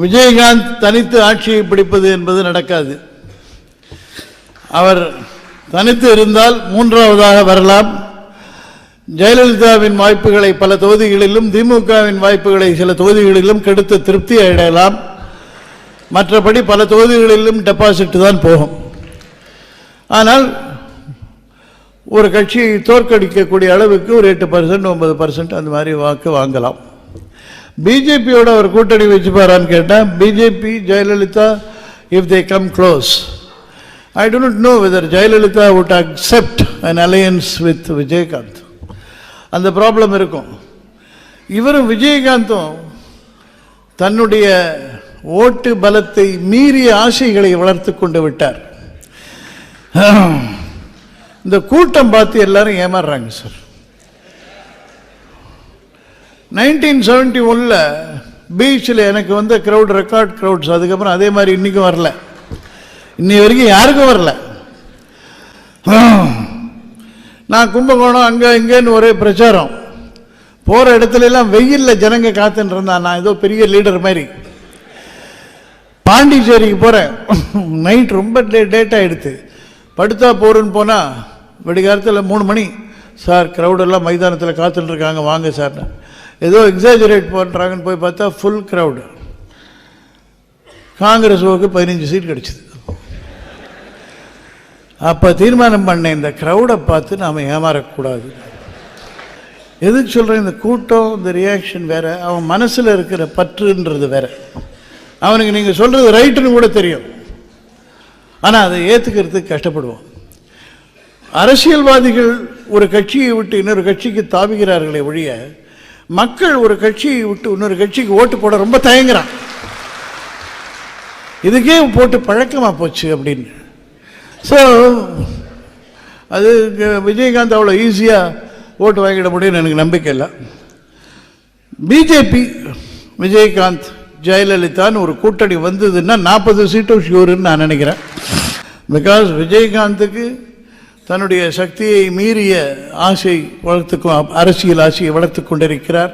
விஜயகாந்த் தனித்து ஆட்சியை பிடிப்பது என்பது நடக்காது. அவர் தனித்து இருந்தால் மூன்றாவதாக வரலாம். ஜெயலலிதாவின் வாய்ப்புகளை பல தொகுதிகளிலும், திமுகவின் வாய்ப்புகளை சில தொகுதிகளிலும் கெடுத்து திருப்தி அடையலாம். மற்றபடி பல தொகுதிகளிலும் டெபாசிட் தான் போகும். ஆனால் ஒரு கட்சியை தோற்கடிக்கக்கூடிய அளவுக்கு ஒரு 8% 9% அந்த மாதிரி வாக்கு வாங்கலாம். பிஜேபியோட ஒரு கூட்டணி வச்சுப்பாரான்னு கேட்டால், BJP Jayalalithaa, if they come close, I do not know whether Jayalalitha would accept an alliance with Vijaykanth. அந்த ப்ராப்ளம் இருக்கும். இவரும் விஜயகாந்தும் தன்னுடைய ஓட்டு பலத்தை மீறிய ஆசைகளை வளர்த்து கொண்டு விட்டார். இந்த கூட்டம் பார்த்து எல்லாரும் ஏமாறுறாங்க சார். 1971 பீச்சில் எனக்கு வந்த க்ரௌட் ரெக்கார்ட் க்ரௌட்ஸ். அதுக்கப்புறம் அதே மாதிரி இன்றைக்கும் வரல, இன்னி வரைக்கும் யாருக்கும் வரல. நான் கும்பகோணம் அங்கே இங்கேன்னு ஒரே பிரச்சாரம். போகிற இடத்துல எல்லாம் வெயிலில் ஜனங்க காத்துன்னு இருந்தான். நான் ஏதோ பெரிய லீடர் மாதிரி. பாண்டிச்சேரிக்கு போகிறேன். நைட் ரொம்ப லேட் ஆகிடுது. படுத்தா போகிறேன்னு போனால் விடிகாலத்தில் 3 மணி. சார் க்ரௌடெல்லாம் மைதானத்தில் காத்துட்டு இருக்காங்க, வாங்க சார். ஏதோ எக்ஸாஜரேட் பண்ணுறாங்கன்னு போய் பார்த்தா ஃபுல் க்ரௌடு. காங்கிரஸ் ஓக்கு 15 சீட் கிடச்சிது. அப்போ தீர்மானம் பண்ணேன், இந்த க்ரௌடை பார்த்து நாம் ஏமாறக்கூடாது. எதுக்கு சொல்கிறேன், இந்த கூட்டம், இந்த ரியாக்ஷன் வேறு, அவன் மனசில் இருக்கிற பற்றுன்றது வேறு. அவனுக்கு நீங்கள் சொல்கிறது ரைட்டுன்னு கூட தெரியும், ஆனால் அதை ஏற்றுக்கிறதுக்கு கஷ்டப்படுவான். அரசியல்வாதிகள் ஒரு கட்சியை விட்டு இன்னொரு கட்சிக்கு தாவுகிறார்களே ஒழிய, மக்கள் ஒரு கட்சியை விட்டு இன்னொரு கட்சிக்கு ஓட்டு போட ரொம்ப தயங்குறான். இதுக்கே போட்டு பழக்கமாக போச்சு அப்படின்னு. ஸோ அது விஜயகாந்த் அவ்வளோ ஈஸியாக ஓட்டு வாங்கிட முடியும்னு எனக்கு நம்பிக்கை இல்லை. பிஜேபி, விஜயகாந்த், ஜெயலலிதான்னு ஒரு கூட்டணி வந்ததுன்னா 40 சீட்டும் ஷூருன்னு நான் நினைக்கிறேன். பிகாஸ் விஜயகாந்துக்கு தன்னுடைய சக்தியை மீறிய ஆசை வளர்த்து, அரசியல் ஆசையை வளர்த்து கொண்டிருக்கிறார்.